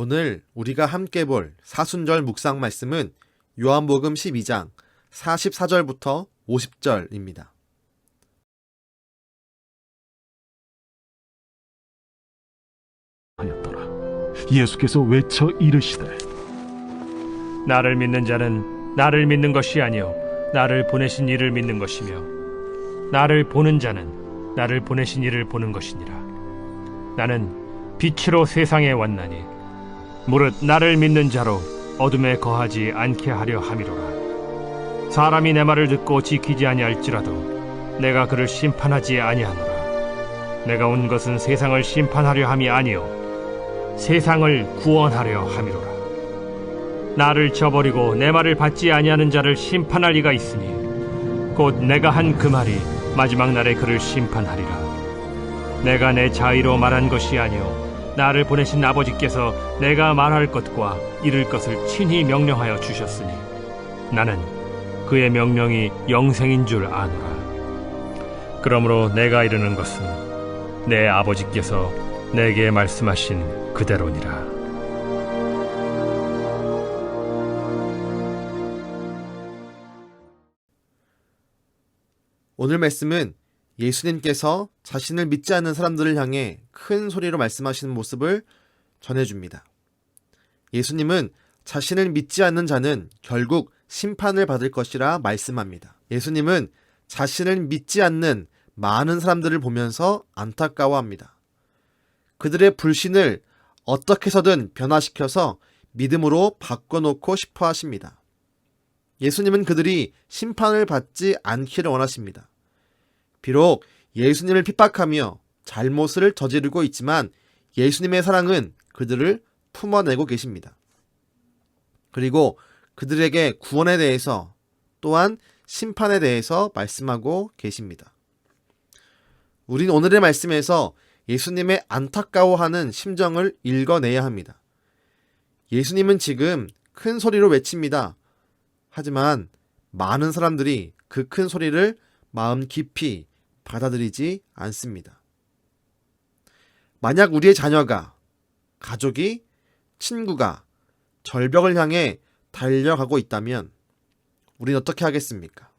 오늘 우리가 함께 볼 사순절 묵상 말씀은 요한복음 12장 44절부터 50절입니다. 하였더라. 예수께서 외쳐 이르시되 나를 믿는 자는 나를 믿는 것이 아니요 나를 보내신 이를 믿는 것이며 나를 보는 자는 나를 보내신 이를 보는 것이니라. 나는 빛으로 세상에 왔나니 무릇 나를 믿는 자로 어둠에 거하지 않게 하려 함이로라. 사람이 내 말을 듣고 지키지 아니할지라도 내가 그를 심판하지 아니하노라. 내가 온 것은 세상을 심판하려 함이 아니요 세상을 구원하려 함이로라. 나를 저버리고 내 말을 받지 아니하는 자를 심판할 이가 있으니 곧 내가 한 그 말이 마지막 날에 그를 심판하리라. 내가 내 자의로 말한 것이 아니요 나를 보내신 아버지께서 내가 말할 것과 이룰 것을 친히 명령하여 주셨으니 나는 그의 명령이 영생인 줄 아노라. 그러므로 내가 이르는 것은 내 아버지께서 내게 말씀하신 그대로니라. 오늘 말씀은 예수님께서 자신을 믿지 않는 사람들을 향해 큰 소리로 말씀하시는 모습을 전해줍니다. 예수님은 자신을 믿지 않는 자는 결국 심판을 받을 것이라 말씀합니다. 예수님은 자신을 믿지 않는 많은 사람들을 보면서 안타까워합니다. 그들의 불신을 어떻게 해서든 변화시켜서 믿음으로 바꿔놓고 싶어 하십니다. 예수님은 그들이 심판을 받지 않기를 원하십니다. 비록 예수님을 핍박하며 잘못을 저지르고 있지만 예수님의 사랑은 그들을 품어내고 계십니다. 그리고 그들에게 구원에 대해서 또한 심판에 대해서 말씀하고 계십니다. 우린 오늘의 말씀에서 예수님의 안타까워하는 심정을 읽어내야 합니다. 예수님은 지금 큰 소리로 외칩니다. 하지만 많은 사람들이 그 큰 소리를 마음 깊이 받아들이지 않습니다. 만약 우리의 자녀가, 가족이, 친구가 절벽을 향해 달려가고 있다면 우린 어떻게 하겠습니까?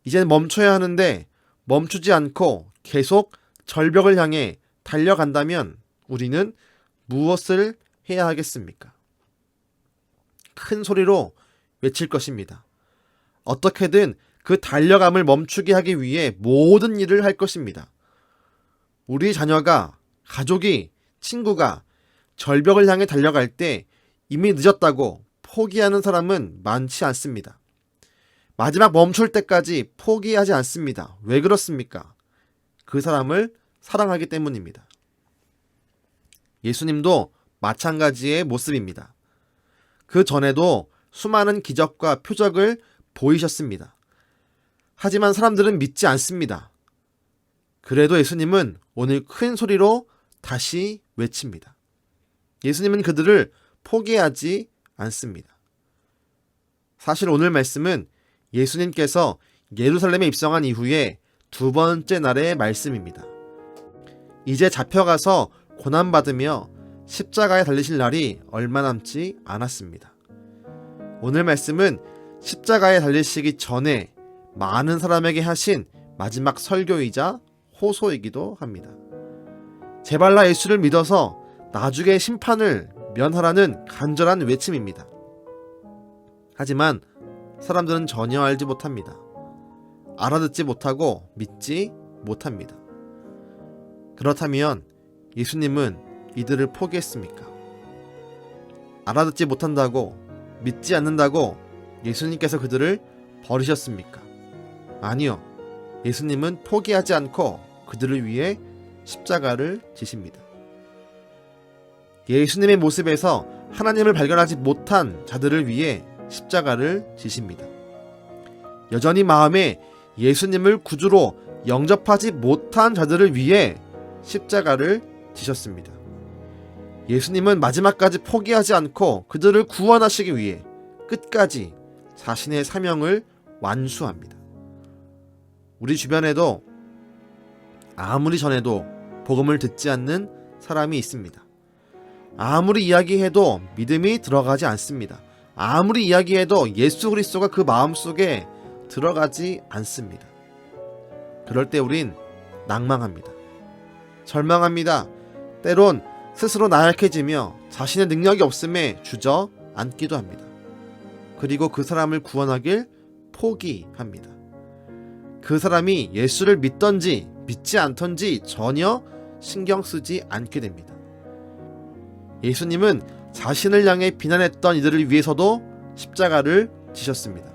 이젠 멈춰야 하는데 멈추지 않고 계속 절벽을 향해 달려간다면 우리는 무엇을 해야 하겠습니까? 큰 소리로 외칠 것입니다. 어떻게든 그 달려감을 멈추게 하기 위해 모든 일을 할 것입니다. 우리 자녀가, 가족이, 친구가 절벽을 향해 달려갈 때 이미 늦었다고 포기하는 사람은 많지 않습니다. 마지막 멈출 때까지 포기하지 않습니다. 왜 그렇습니까? 그 사람을 사랑하기 때문입니다. 예수님도 마찬가지의 모습입니다. 그 전에도 수많은 기적과 표적을 보이셨습니다. 하지만 사람들은 믿지 않습니다. 그래도 예수님은 오늘 큰 소리로 다시 외칩니다. 예수님은 그들을 포기하지 않습니다. 사실 오늘 말씀은 예수님께서 예루살렘에 입성한 이후에 두 번째 날의 말씀입니다. 이제 잡혀가서 고난받으며 십자가에 달리실 날이 얼마 남지 않았습니다. 오늘 말씀은 십자가에 달리시기 전에 많은 사람에게 하신 마지막 설교이자 호소이기도 합니다. 제발 나 예수를 믿어서 나중에 심판을 면하라는 간절한 외침입니다. 하지만 사람들은 전혀 알지 못합니다. 알아듣지 못하고 믿지 못합니다. 그렇다면 예수님은 이들을 포기했습니까? 알아듣지 못한다고, 믿지 않는다고 예수님께서 그들을 버리셨습니까? 아니요. 예수님은 포기하지 않고 그들을 위해 십자가를 지십니다. 예수님의 모습에서 하나님을 발견하지 못한 자들을 위해 십자가를 지십니다. 여전히 마음에 예수님을 구주로 영접하지 못한 자들을 위해 십자가를 지셨습니다. 예수님은 마지막까지 포기하지 않고 그들을 구원하시기 위해 끝까지 자신의 사명을 완수합니다. 우리 주변에도 아무리 전해도 복음을 듣지 않는 사람이 있습니다. 아무리 이야기해도 믿음이 들어가지 않습니다. 아무리 이야기해도 예수 그리스도가 그 마음속에 들어가지 않습니다. 그럴 때 우린 낭망합니다. 절망합니다. 때론 스스로 나약해지며 자신의 능력이 없음에 주저앉기도 합니다. 그리고 그 사람을 구원하길 포기합니다. 그 사람이 예수를 믿던지 믿지 않던지 전혀 신경 쓰지 않게 됩니다. 예수님은 자신을 향해 비난했던 이들을 위해서도 십자가를 지셨습니다.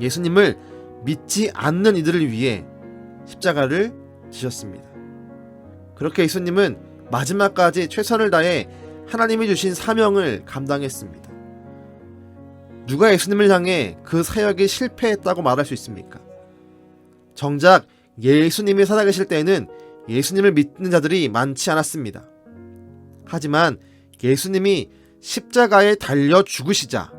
예수님을 믿지 않는 이들을 위해 십자가를 지셨습니다. 그렇게 예수님은 마지막까지 최선을 다해 하나님이 주신 사명을 감당했습니다. 누가 예수님을 향해 그 사역에 실패했다고 말할 수 있습니까? 정작 예수님이 살아계실 때에는 예수님을 믿는 자들이 많지 않았습니다. 하지만 예수님이 십자가에 달려 죽으시자,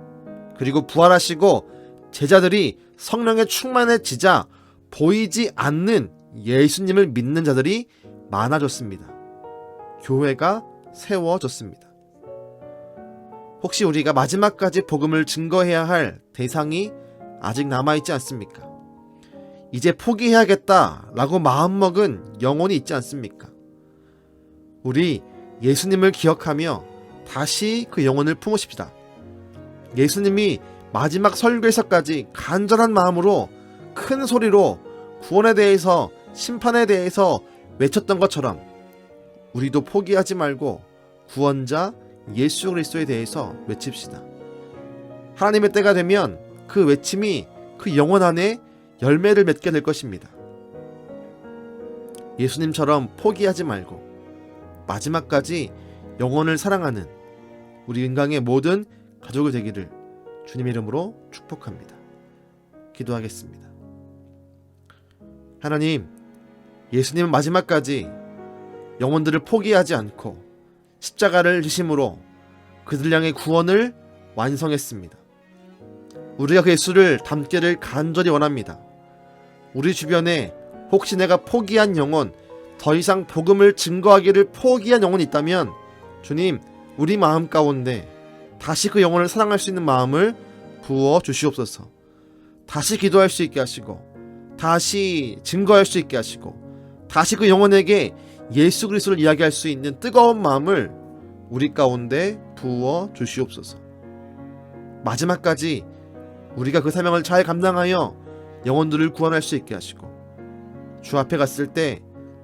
그리고 부활하시고 제자들이 성령에 충만해지자 보이지 않는 예수님을 믿는 자들이 많아졌습니다. 교회가 세워졌습니다. 혹시 우리가 마지막까지 복음을 증거해야 할 대상이 아직 남아있지 않습니까? 이제 포기해야겠다라고 마음먹은 영혼이 있지 않습니까? 우리 예수님을 기억하며 다시 그 영혼을 품으십시다. 예수님이 마지막 설교에서까지 간절한 마음으로 큰 소리로 구원에 대해서, 심판에 대해서 외쳤던 것처럼 우리도 포기하지 말고 구원자 예수 그리스도에 대해서 외칩시다. 하나님의 때가 되면 그 외침이 그 영혼 안에 열매를 맺게 될 것입니다. 예수님처럼 포기하지 말고 마지막까지 영혼을 사랑하는 우리 은강의 모든 가족이 되기를 주님의 이름으로 축복합니다. 기도하겠습니다. 하나님, 예수님은 마지막까지 영혼들을 포기하지 않고 십자가를 지심으로 그들 향해 구원을 완성했습니다. 우리가 그 예수를 닮기를 간절히 원합니다. 우리 주변에 혹시 내가 포기한 영혼, 더 이상 복음을 증거하기를 포기한 영혼이 있다면 주님, 우리 마음 가운데 다시 그 영혼을 사랑할 수 있는 마음을 부어 주시옵소서. 다시 기도할 수 있게 하시고, 다시 증거할 수 있게 하시고, 다시 그 영혼에게 예수 그리스도를 이야기할 수 있는 뜨거운 마음을 우리 가운데 부어 주시옵소서. 마지막까지 우리가 그 사명을 잘 감당하여 영혼들을 구원할 수 있게 하시고, 주 앞에 갔을 때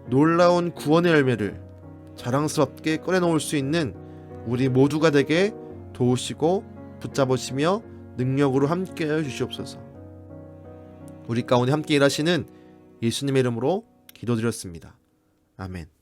놀라운 구원의 열매를 자랑스럽게 꺼내놓을 수 있는 우리 모두가 되게 도우시고 붙잡으시며 능력으로 함께하여 주시옵소서. 우리 가운데 함께 일하시는 예수님의 이름으로 기도드렸습니다. 아멘.